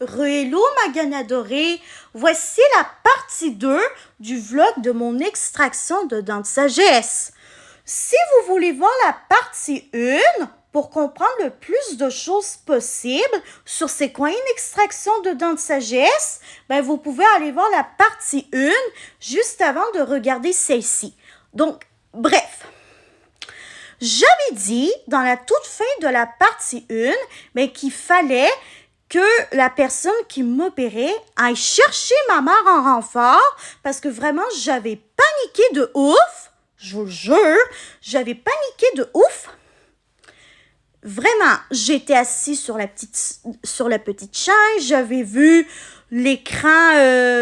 Hello ma gagne adorée, voici la partie 2 du vlog de mon extraction de dents de sagesse. Si vous voulez voir la partie 1 pour comprendre le plus de choses possibles sur c'est quoi une extraction de dents de sagesse, vous pouvez aller voir la partie 1 juste avant de regarder celle-ci. Donc, bref. J'avais dit dans la toute fin de la partie 1 qu'il fallait que la personne qui m'opérait aille chercher ma mère en renfort parce que vraiment, j'avais paniqué de ouf. Je vous le jure, j'avais paniqué de ouf. Vraiment, j'étais assise sur la petite chaise, j'avais vu l'écran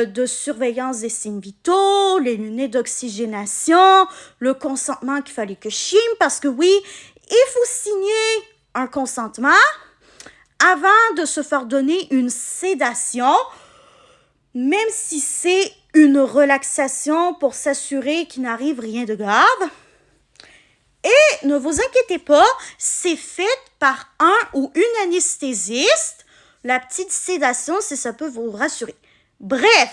de surveillance des signes vitaux, les lunettes d'oxygénation, le consentement qu'il fallait que je signe parce que oui, il faut signer un consentement avant de se faire donner une sédation, même si c'est une relaxation pour s'assurer qu'il n'arrive rien de grave. Et ne vous inquiétez pas, c'est fait par un ou une anesthésiste. La petite sédation, si ça peut vous rassurer. Bref,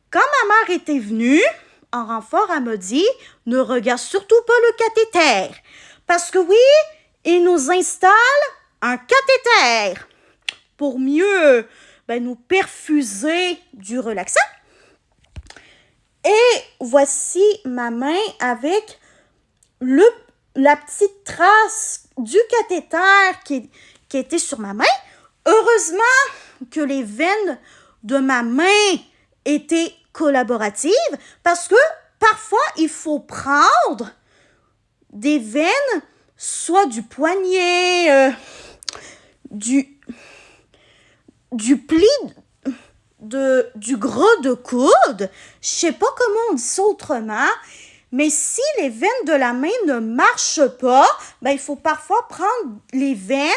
quand ma mère était venue, en renfort, elle m'a dit, ne regarde surtout pas le cathéter. Parce que oui, il nous installe un cathéter pour mieux nous perfuser du relaxant. Et voici ma main avec la petite trace du cathéter qui était sur ma main. Heureusement que les veines de ma main étaient collaboratives parce que parfois, il faut prendre des veines, soit du poignet, du pli du gros de coude. Je sais pas comment on dit ça autrement. Mais si les veines de la main ne marchent pas, il faut parfois prendre les veines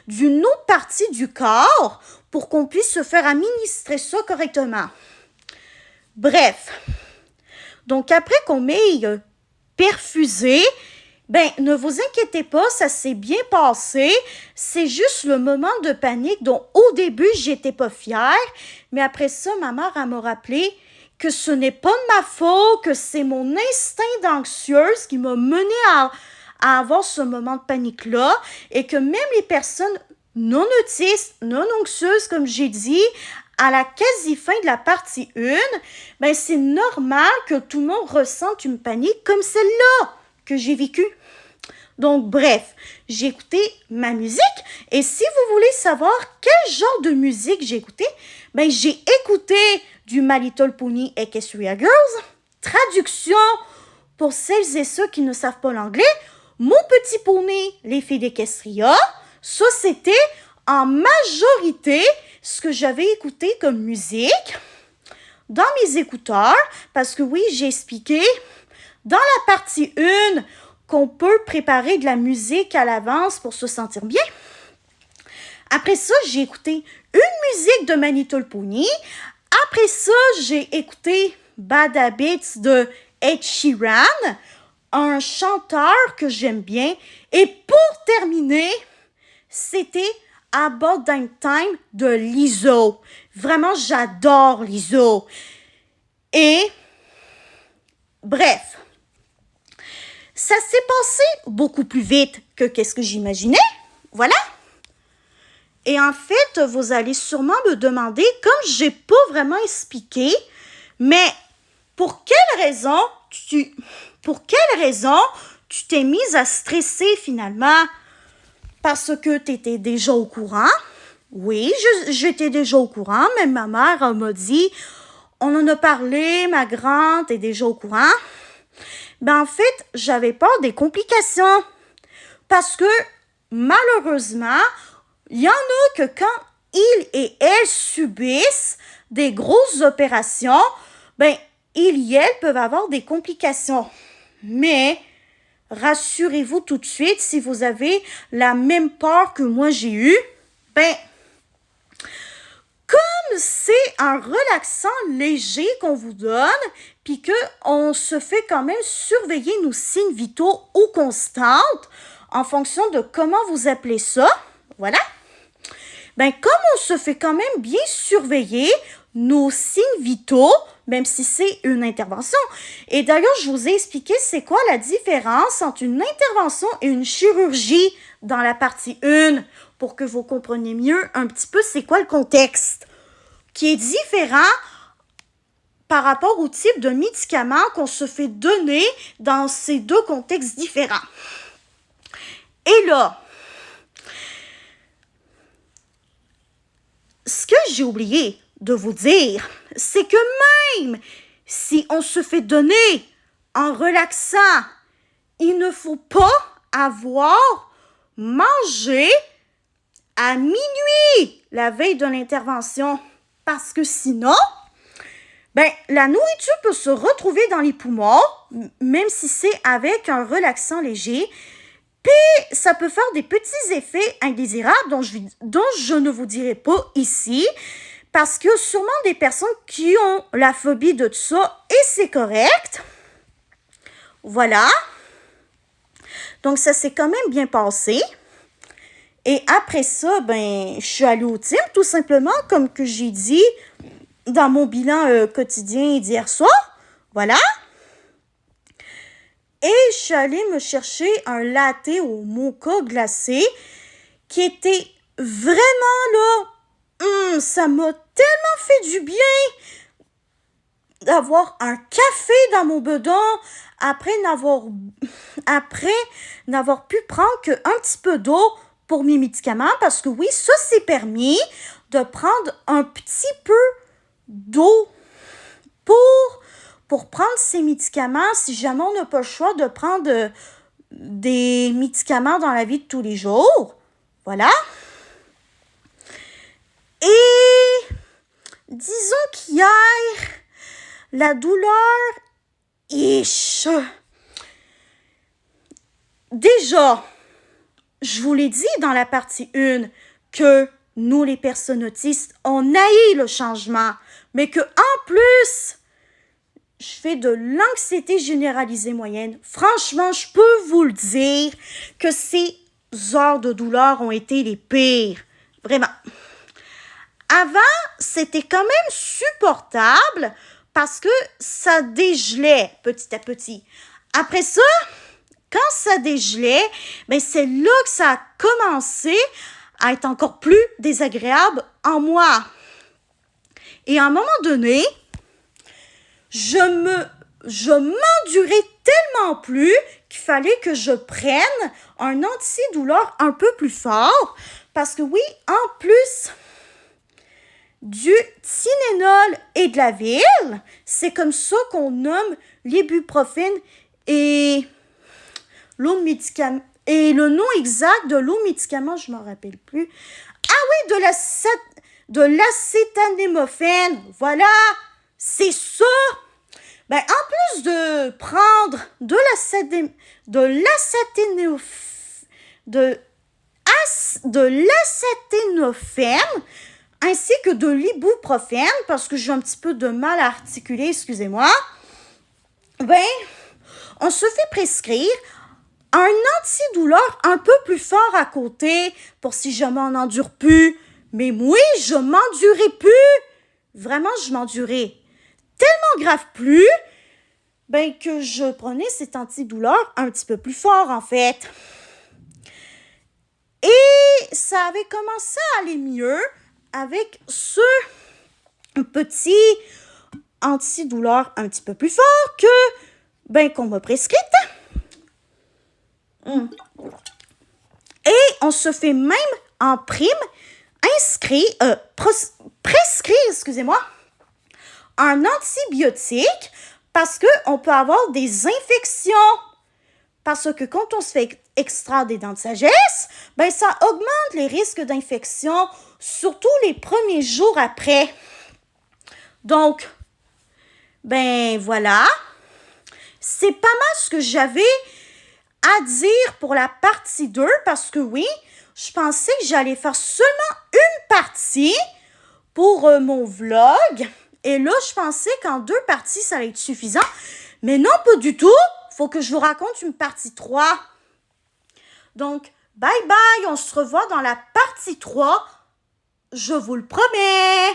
d'une autre partie du corps pour qu'on puisse se faire administrer ça correctement. Bref, donc après qu'on m'ait perfusé, ne vous inquiétez pas, ça s'est bien passé. C'est juste le moment de panique dont au début, j'étais pas fière. Mais après ça, ma mère m'a rappelé que ce n'est pas de ma faute, que c'est mon instinct d'anxieuse qui m'a menée à avoir ce moment de panique-là et que même les personnes non autistes, non anxieuses, comme j'ai dit, à la quasi-fin de la partie 1, c'est normal que tout le monde ressente une panique comme celle-là que j'ai vécue. Donc, bref, j'ai écouté ma musique et si vous voulez savoir quel genre de musique j'ai écouté, j'ai écouté du My Little Pony Equestria Girls. Traduction pour celles et ceux qui ne savent pas l'anglais, Mon Petit Poney, les filles d'Equestria. Ça, c'était en majorité ce que j'avais écouté comme musique dans mes écouteurs. Parce que oui, j'ai expliqué dans la partie 1 qu'on peut préparer de la musique à l'avance pour se sentir bien. Après ça, j'ai écouté une musique de My Little Pony. Après ça, j'ai écouté Bad Habits de Ed Sheeran, un chanteur que j'aime bien. Et pour terminer, c'était About Damn Time de Lizzo. Vraiment, j'adore Lizzo. Et bref, ça s'est passé beaucoup plus vite que qu'est-ce que j'imaginais. Voilà. Et en fait, vous allez sûrement me demander, comme je n'ai pas vraiment expliqué, mais pour quelle raison tu t'es mise à stresser finalement? Parce que tu étais déjà au courant. Oui, j'étais déjà au courant, mais ma mère m'a dit, on en a parlé, ma grande est déjà au courant. En fait, j'avais peur des complications. Parce que, malheureusement, il y en a que quand ils et elles subissent des grosses opérations, ils et elles peuvent avoir des complications. Mais, rassurez-vous tout de suite, si vous avez la même peur que moi j'ai eue, comme c'est un relaxant léger qu'on vous donne, puis qu'on se fait quand même surveiller nos signes vitaux aux constantes, en fonction de comment vous appelez ça, voilà. ben comme on se fait quand même bien surveiller nos signes vitaux, même si c'est une intervention. Et d'ailleurs, je vous ai expliqué c'est quoi la différence entre une intervention et une chirurgie dans la partie 1 pour que vous compreniez mieux un petit peu c'est quoi le contexte qui est différent par rapport au type de médicament qu'on se fait donner dans ces deux contextes différents. Et là, ce que j'ai oublié de vous dire, c'est que même si on se fait donner en relaxant, il ne faut pas avoir mangé à minuit la veille de l'intervention parce que sinon, ben, la nourriture peut se retrouver dans les poumons, même si c'est avec un relaxant léger. Puis, ça peut faire des petits effets indésirables dont je ne vous dirai pas ici, parce qu'il y a sûrement des personnes qui ont la phobie de tout ça, et c'est correct. Voilà. Donc, ça s'est quand même bien passé. Et après ça, ben, je suis allée au team, tout simplement, comme que j'ai dit dans mon bilan quotidien d'hier soir. Voilà. Et je suis allée me chercher un latte au mocha glacé qui était vraiment là. Ça m'a tellement fait du bien d'avoir un café dans mon bedon après n'avoir pu prendre qu'un petit peu d'eau pour mes médicaments. Parce que oui, ça c'est permis de prendre un petit peu d'eau pour prendre ces médicaments si jamais on n'a pas le choix de prendre des médicaments dans la vie de tous les jours. Voilà. Et disons qu'hier, la douleur, déjà, je vous l'ai dit dans la partie 1 que nous, les personnes autistes, on haït le changement, mais que en plus, je fais de l'anxiété généralisée moyenne. Franchement, je peux vous le dire que ces heures de douleur ont été les pires. Vraiment. Avant, c'était quand même supportable parce que ça dégelait petit à petit. Après ça, quand ça dégelait, ben c'est là que ça a commencé à être encore plus désagréable en moi. Et à un moment donné, je m'endurais tellement plus qu'il fallait que je prenne un antidouleur un peu plus fort parce que oui, en plus du Tylenol et de la ville, c'est comme ça qu'on nomme l'ibuprofène et l'autre médicament. Et le nom exact de l'autre médicament, je ne m'en rappelle plus. Ah oui, de l'acétaminophène. Voilà, c'est ça. Ben, en plus de prendre de l'acétaminophène, ainsi que de l'ibuprofène, parce que j'ai un petit peu de mal à articuler, excusez-moi, ben, on se fait prescrire un antidouleur un peu plus fort à côté pour si jamais on n'endure plus. Mais oui, je m'endurais plus. Vraiment, je m'endurais tellement grave plus ben, que je prenais cet antidouleur un petit peu plus fort, en fait. Et ça avait commencé à aller mieux avec ce petit antidouleur un petit peu plus fort que ben, qu'on m'a prescrite. Et on se fait même en prime prescrire, excusez-moi, un antibiotique parce qu'on peut avoir des infections. Parce que quand on se fait extraire des dents de sagesse, ben ça augmente les risques d'infection, surtout les premiers jours après. Donc, ben voilà, c'est pas mal ce que j'avais à dire pour la partie 2 parce que oui, je pensais que j'allais faire seulement une partie pour mon vlog. Et là, je pensais qu'en 2 parties, ça allait être suffisant. Mais non, pas du tout. Faut que je vous raconte une partie 3. Donc, bye bye. On se revoit dans la partie 3 Je vous le promets.